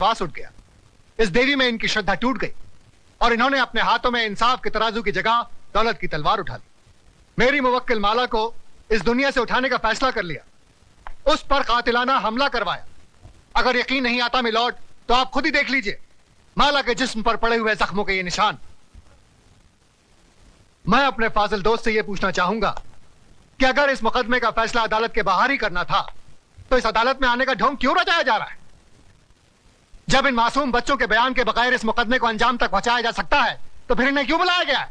विश्वास उठ गया। इस देवी में इनकी श्रद्धा टूट गई और इन्होंने अपने हाथों में इंसाफ के तराजू की जगह दौलत की तलवार उठा ली। मेरी मुवक्किल माला को इस दुनिया से उठाने का फैसला कर लिया, उस पर कातिलाना हमला करवाया। अगर यकीन नहीं आता मिलॉर्ड, तो आप खुद ही देख लीजिए माला के जिस्म पर पड़े हुए जख्मों के ये निशान। मैं अपने फाजिल दोस्त से यह पूछना चाहूंगा कि अगर इस मुकदमे का फैसला अदालत के बाहर ही करना था, तो इस अदालत में आने का ढोंग क्यों रचाया जा रहा है? जब इन मासूम बच्चों के बयान के बगैर इस मुकदमे को अंजाम तक पहुंचाया जा सकता है, तो फिर इन्हें क्यों बुलाया गया है?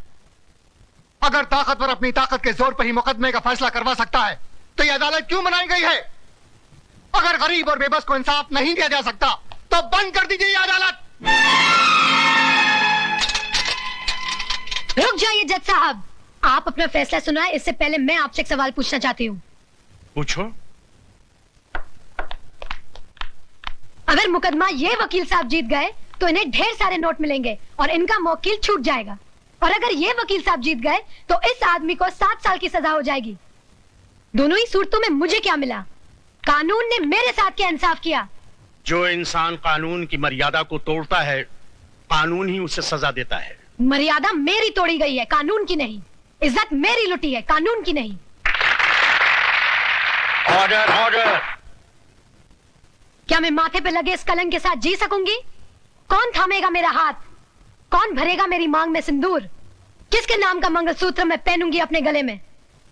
अगर ताकतवर अपनी ताकत के जोर पर ही मुकदमे का फैसला करवा सकता है, तो यह अदालत क्यों बनाई गई है? अगर गरीब और बेबस को इंसाफ नहीं दिया जा सकता, तो बंद कर दीजिए यह अदालत। रुक जाइए जज साहब, आप अपना फैसला सुनाए इससे पहले मैं आपसे एक सवाल पूछना चाहती हूँ। पूछो। अगर मुकदमा ये वकील साहब जीत गए तो इन्हें ढेर सारे नोट मिलेंगे और इनका मौकिल छूट जाएगा, और अगर ये वकील साहब जीत गए तो इस आदमी को 7 साल की सजा हो जाएगी। दोनों ही सूरतों में मुझे क्या मिला? कानून ने मेरे साथ क्या इंसाफ किया? जो इंसान कानून की मर्यादा को तोड़ता है, कानून ही उसे सजा देता है। मर्यादा मेरी तोड़ी गई है, कानून की नहीं। इज्जत मेरी लुटी है, कानून की नहीं। Order, order. क्या मैं माथे पे लगे इस कलंक के साथ जी सकूंगी? कौन थामेगा मेरा हाथ? कौन भरेगा मेरी मांग में सिंदूर? किसके नाम का मंगलसूत्र मैं पहनूंगी अपने गले में?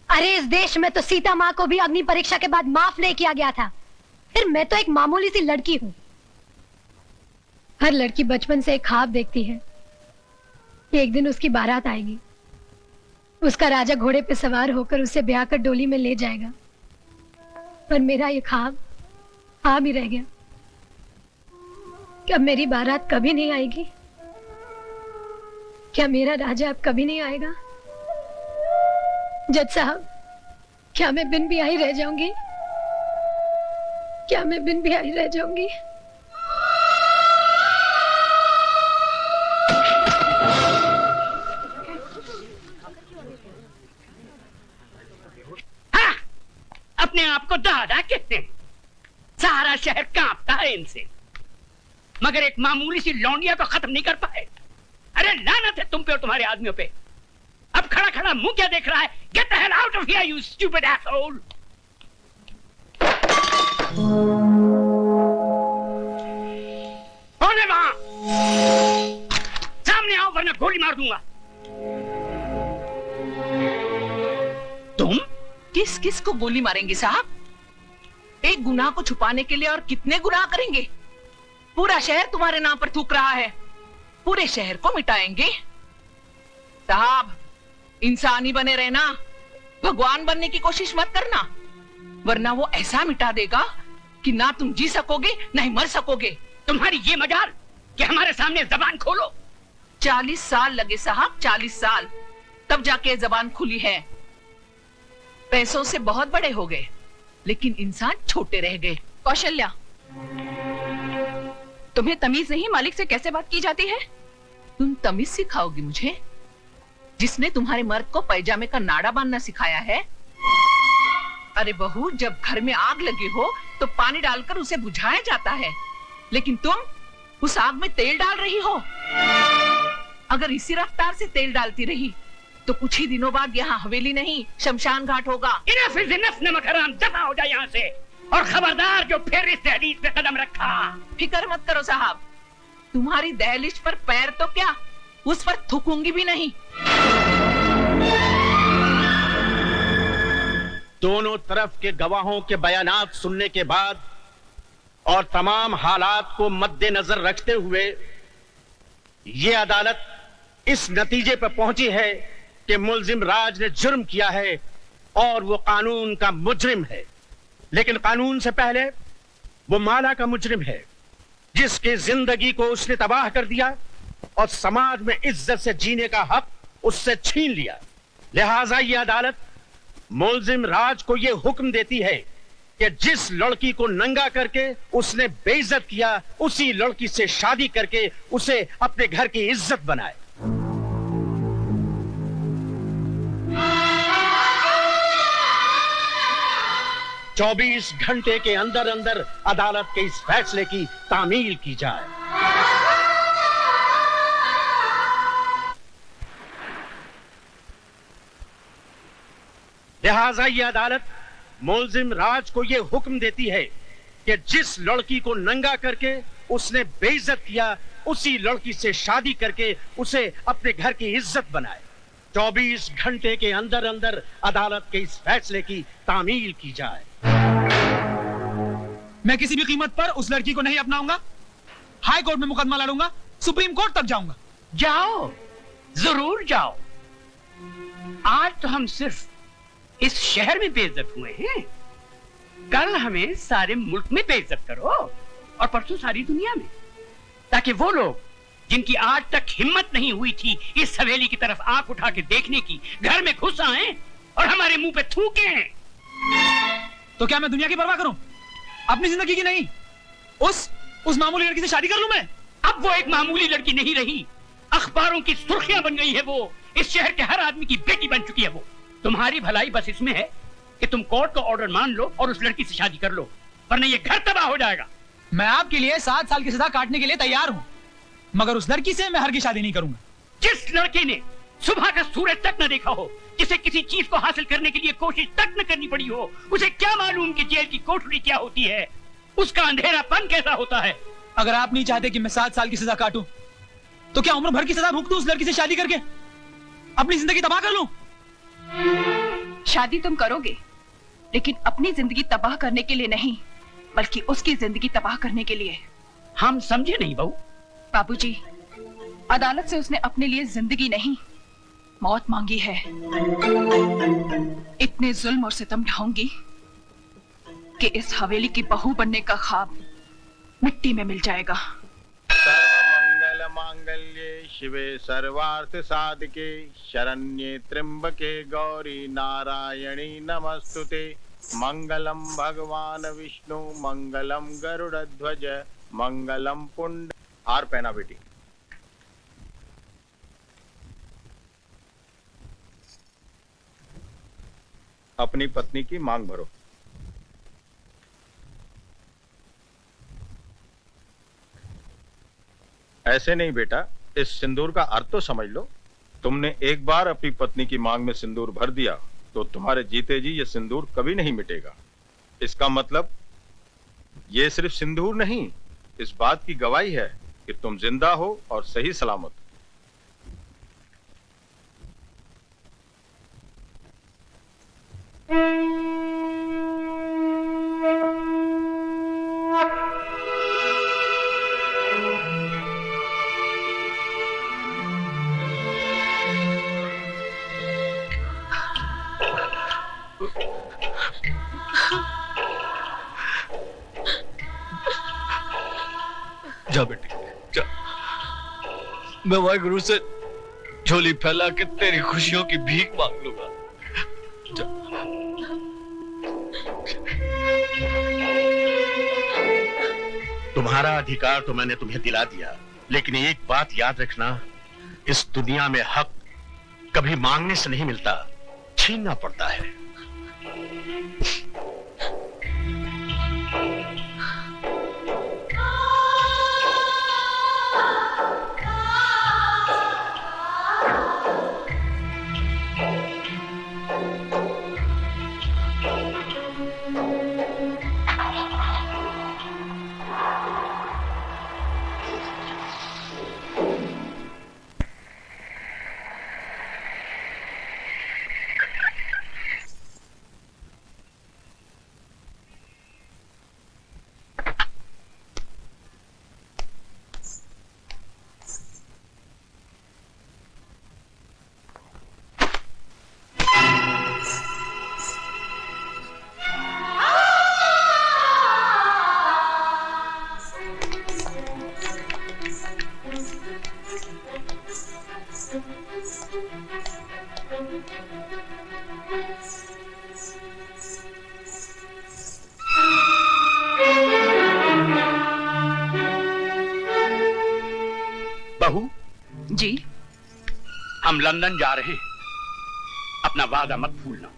अरे इस देश में तो सीता माँ को भी अग्नि परीक्षा के बाद माफ नहीं किया गया था, फिर मैं तो एक मामूली सी लड़की हूँ। हर लड़की बचपन से एक ख्वाब देखती है कि एक दिन उसकी बारात आएगी, उसका राजा घोड़े पे सवार होकर उसे ब्याह कर डोली में ले जाएगा। पर मेरा ये ख्वाब ख्वाब ही रह गया। क्या मेरी बारात कभी नहीं आएगी? क्या मेरा राजा अब कभी नहीं आएगा? जज साहब, क्या मैं बिन ब्याही रह जाऊंगी? क्या मैं बिन ब्याही रह जाऊंगी? हाँ, अपने आप को दादा कहते हैं। सारा शहर कांपता है इनसे, मगर एक मामूली सी लौंडिया को खत्म नहीं कर पाए। अरे लानत है तुम पे और तुम्हारे आदमियों पे। अब खड़ा खड़ा मुंह क्या देख रहा है? Get the hell out of here you stupid asshole. कौन है वहां? सामने आओ वरना गोली मार दूंगा। तुम किस किस को गोली मारेंगे साहब? एक गुनाह को छुपाने के लिए और कितने गुनाह करेंगे? पूरा शहर तुम्हारे नाम पर थूक रहा है, पूरे शहर को मिटाएंगे। साहब, इंसानी बने रहना, भगवान बनने की कोशिश मत करना, वरना वो ऐसा मिटा देगा कि ना तुम जी सकोगे ना ही मर सकोगे। तुम्हारी ये मजाल कि हमारे सामने जबान खोलो। 40 साल लगे साहब, 40 साल, तब जाके जबान खुली है। पैसों से बहुत बड़े हो गए, लेकिन इंसान छोटे रह गए। कौशल्या, तुम्हें तमीज नहीं मालिक से कैसे बात की जाती है? तुम तमीज सिखाओगी मुझे, जिसने तुम्हारे मर्द को पैजामे का नाड़ा बांधना सिखाया है? अरे बहू, जब घर में आग लगी हो तो पानी डालकर उसे बुझाया जाता है, लेकिन तुम उस आग में तेल डाल रही हो। अगर इसी रफ्तार से तेल डालती रही तो कुछ ही दिनों बाद यहाँ हवेली नहीं शमशान घाट होगा। इनफ इज इनफ, नमक हराम, दफा हो जाए यहाँ से। और खबरदार जो फिर इस दहलीज पे कदम रखा। फिक्र मत करो साहब, तुम्हारी दहलीज पर पैर तो क्या, उस पर थूकूंगी भी नहीं। दोनों तरफ के गवाहों के बयानात सुनने के बाद और तमाम हालात को मद्देनजर रखते हुए यह अदालत इस नतीजे पर पहुंची है कि मुल्जिम राज ने जुर्म किया है और वो कानून का मुजरिम है। लेकिन कानून से पहले वो माला का मुजरिम है, जिसकी जिंदगी को उसने तबाह कर दिया और समाज में इज्जत से जीने का हक उससे छीन लिया। लिहाजा ये अदालत मुल्जिम राज को यह हुक्म देती है कि जिस लड़की को नंगा करके उसने बेइज्जत किया, उसी लड़की से शादी करके उसे अपने घर की इज्जत बनाए। 24 घंटे के अंदर अंदर अदालत के इस फैसले की तामील की जाए। लिहाजा ये अदालत मुल्जिम राज को यह हुक्म देती है कि जिस लड़की को नंगा करके उसने बेइज्जत किया, उसी लड़की से शादी करके उसे अपने घर की इज्जत बनाए। 24 घंटे के अंदर अंदर अदालत के इस फैसले की तामील की जाए। मैं किसी भी कीमत पर उस लड़की को नहीं अपनाऊंगा। हाई कोर्ट में मुकदमा लड़ूंगा, सुप्रीम कोर्ट तक जाऊंगा। जाओ, जरूर जाओ। आज तो हम सिर्फ इस शहर में बेइज्जत हुए हैं, कल हमें सारे मुल्क में बेइज्जत करो और परसों सारी दुनिया में, ताकि वो लोग जिनकी आज तक हिम्मत नहीं हुई थी इस हवेली की तरफ आंख उठा के देखने की, घर में घुस आए और हमारे मुंह पे थूके। तो क्या मैं दुनिया की परवाह करूं, अपनी जिंदगी की नहीं? उस मामूली लड़की से शादी कर लूं मैं? अब वो एक मामूली लड़की नहीं रही, अखबारों की सुर्खियां बन गई है वो। इस शहर के हर आदमी की बेटी बन चुकी है वो। तुम्हारी भलाई बस इसमें है कि तुम कोर्ट का ऑर्डर मान लो और उस लड़की से शादी कर लो, वरना ये घर तबाह हो जाएगा। मैं आपके लिए 7 साल की सजा काटने के लिए तैयार हूं, मगर उस लड़की से मैं हरगिज़ शादी नहीं करूंगा। जिस लड़के ने सुबह का सूरज तक न देखा हो, जिसे किसी चीज को हासिल करने के लिए कोशिश तक न करनी पड़ी हो, उसे क्या मालूम कि जेल की कोठरी क्या होती है, उसका अंधेरापन कैसा होता है। अगर आप नहीं चाहते कि मैं 7 साल की सजा काटूं, तो क्या उम्र भर की सजा भुगतूं उस लड़की से शादी करके, अपनी जिंदगी तबाह कर लूं? शादी तुम करोगे, लेकिन अपनी जिंदगी तबाह करने के लिए नहीं, बल्कि उसकी जिंदगी तबाह करने के लिए। हम समझे नहीं बहू। बाबूजी, अदालत से उसने अपने लिए जिंदगी नहीं, मौत मांगी है। इतने जुल्म और सितम ढाऊंगी कि इस हवेली की बहू बनने का ख्वाब मिट्टी में मिल जाएगा। सर्वमंगल मांगल्ये शिवे सर्वार्थ साधके शरण्ये त्र्यंबके गौरी नारायणी नमस्तुते। मंगलम भगवान विष्णु मंगलम गरुड़ध्वज मंगलम पुंड। हार पहना बेटी। अपनी पत्नी की मांग भरो। ऐसे नहीं बेटा, इस सिंदूर का अर्थ तो समझ लो। तुमने एक बार अपनी पत्नी की मांग में सिंदूर भर दिया तो तुम्हारे जीते जी ये सिंदूर कभी नहीं मिटेगा। इसका मतलब ये सिर्फ सिंदूर नहीं, इस बात की गवाही है कि तुम जिंदा हो और सही सलामत। जा बेटी जा, मैं वाहिगुरु से झोली फैला के तेरी खुशियों की भीख मांग लूंगा। जा। तुम्हारा अधिकार तो मैंने तुम्हें दिला दिया, लेकिन एक बात याद रखना, इस दुनिया में हक कभी मांगने से नहीं मिलता, छीनना पड़ता है। बहू जी, हम लंदन जा रहे हैं, अपना वादा मत भूलना।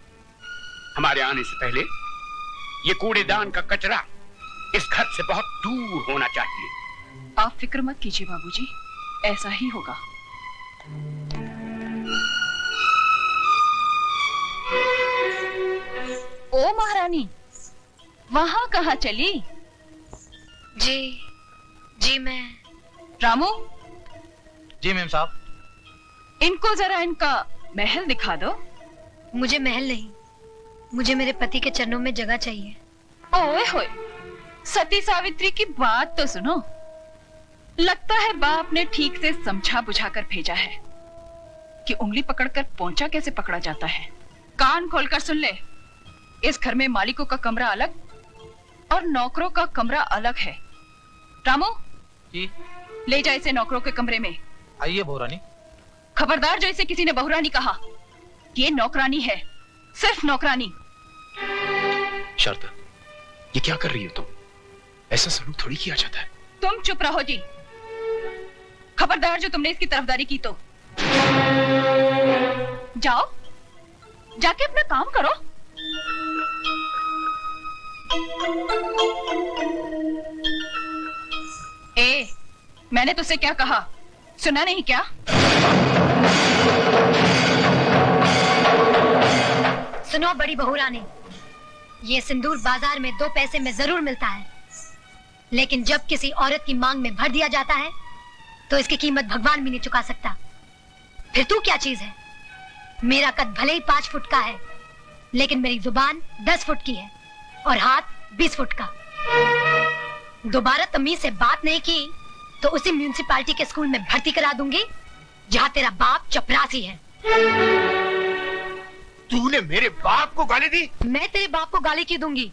हमारे आने से पहले ये कूड़ेदान का कचरा इस घर से बहुत दूर होना चाहिए। आप फिक्र मत कीजिए बाबूजी, ऐसा ही होगा। ओ महारानी, वहां कहाँ चली? जी मैं। रामू, जी मैम साहब। इनको जरा इनका महल दिखा दो। मुझे महल नहीं, मुझे मेरे पति के चरणों में जगह चाहिए। ओए होए, सती सावित्री की बात तो सुनो। लगता है बाप ने ठीक से समझा बुझा कर भेजा है कि उंगली पकड़कर पोंछा कैसे पकड़ा जाता है। कान खोलकर सुन ले, इस घर में मालिकों का कमरा अलग और नौकरों का कमरा अलग है। रामू जी। ले जा इसे नौकरों के कमरे में। आइए बहुरानी। खबरदार जो इसे किसी ने बहुरानी कहा, ये नौकरानी है, सिर्फ नौकरानी। शारदा, ये क्या कर रही हो तुम? ऐसा सलूक थोड़ी किया जाता है। तुम चुप रहो जी। खबरदार जो तुमने इसकी तरफदारी की तो जाओ, जाके अपना काम करो। ए, मैंने तुझसे क्या कहा, सुना नहीं क्या? सुनो बड़ी बहुरानी, ये सिंदूर बाजार में 2 पैसे में जरूर मिलता है, लेकिन जब किसी औरत की मांग में भर दिया जाता है तो इसकी कीमत भगवान भी नहीं चुका सकता। फिर तू क्या चीज है? मेरा कद भले ही 5 फुट का है, लेकिन मेरी जुबान 10 फुट की है और हाथ 20 फुट का। दोबारा तमीज से बात नहीं की तो उसी म्यूनिसिपालिटी के स्कूल में भर्ती करा दूंगी जहाँ तेरा बाप चपरासी है। तूने मेरे बाप को गाली दी? मैं तेरे बाप को गाली क्यों दूंगी?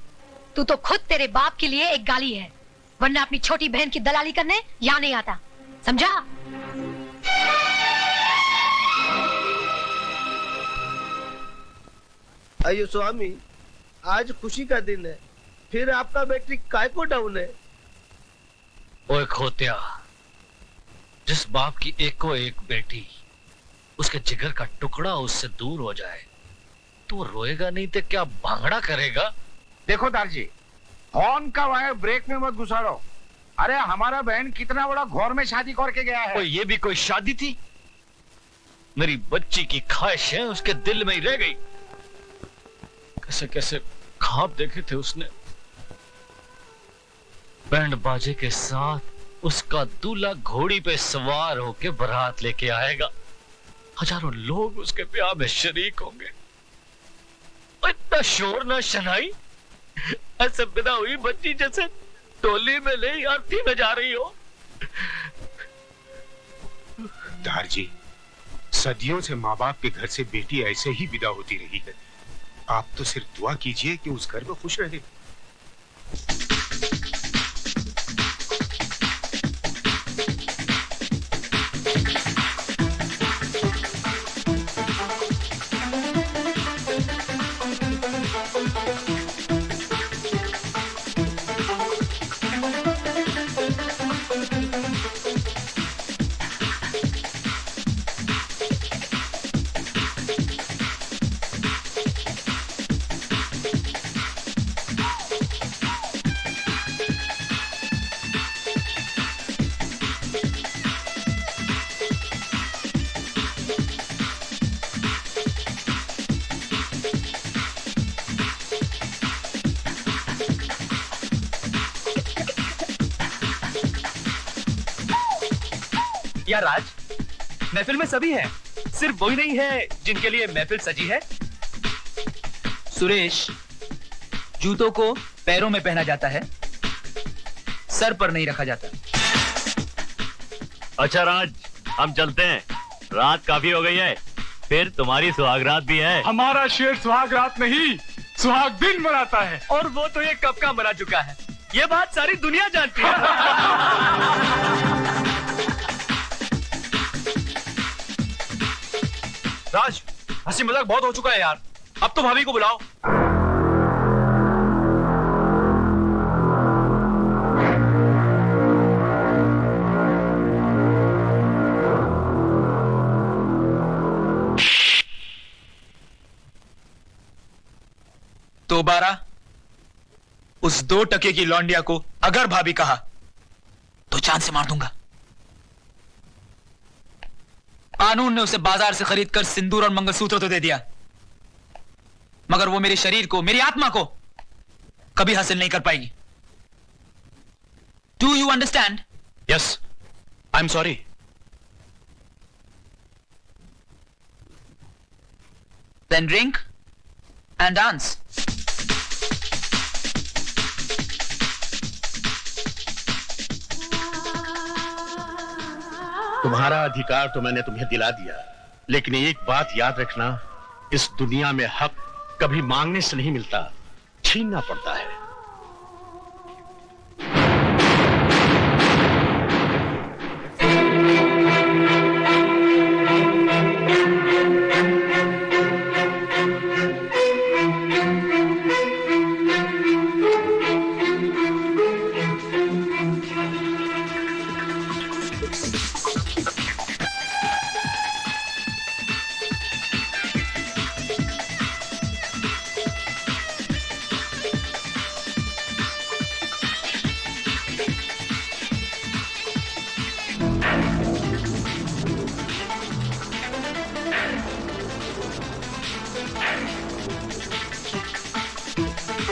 तू तो खुद तेरे बाप के लिए एक गाली है, वरना अपनी छोटी बहन की दलाली करने यहाँ नहीं आता, समझा? अयो स्वामी, आज खुशी का दिन है, फिर आपका बैटरी काय को डाउन है? ओए खोत्या, जिस बाप की एको एक बेटी उसके जिगर का टुकड़ा उससे दूर हो जाए तो रोएगा नहीं तो क्या भांगड़ा करेगा? देखो दारजी, हॉर्न का वायर ब्रेक में मत घुसाड़ो। अरे हमारा बहन कितना बड़ा घौर में शादी करके गया है। ये भी कोई शादी थी? मेरी बच्ची की ख्वाहिशें उसके दिल में ही रह गई। कैसे कैसे ख्वाब देखे थे उसने। बैंड बाजे के साथ उसका दूल्हा घोड़ी पे सवार होके बारात लेके आएगा, हजारों लोग उसके ब्याह में शरीक होंगे। इतना शोर ना शनाई, ऐसे बिना हुई बच्ची जैसे टोली में ले आरती में जा रही हो। दारजी, सदियों से माँ बाप के घर से बेटी ऐसे ही विदा होती रही है। आप तो सिर्फ दुआ कीजिए कि उस घर में खुश रहे। यार राज, महफिल में सभी हैं, सिर्फ वही नहीं है जिनके लिए महफिल सजी है। सुरेश, जूतों को पैरों में पहना जाता है, सर पर नहीं रखा जाता। अच्छा राज, हम चलते हैं, रात काफी हो गई है, फिर तुम्हारी सुहागरात भी है। हमारा शेर सुहागरात नहीं, सुहाग दिन मनाता है। और वो तो ये कब का मना चुका है, ये बात सारी दुनिया जानती है। राज, हंसी मजाक बहुत हो चुका है यार, अब तो भाभी को बुलाओ। दोबारा उस 2 टके की लौंडिया को अगर भाभी कहा तो जान से मार दूंगा। कानून ने उसे बाजार से खरीद कर सिंदूर और मंगलसूत्र तो दे दिया, मगर वो मेरे शरीर को, मेरी आत्मा को कभी हासिल नहीं कर पाएगी। Do you understand? Yes, I am sorry. Then drink and dance. तुम्हारा अधिकार तो मैंने तुम्हें दिला दिया, लेकिन एक बात याद रखना, इस दुनिया में हक कभी मांगने से नहीं मिलता, छीनना पड़ता है।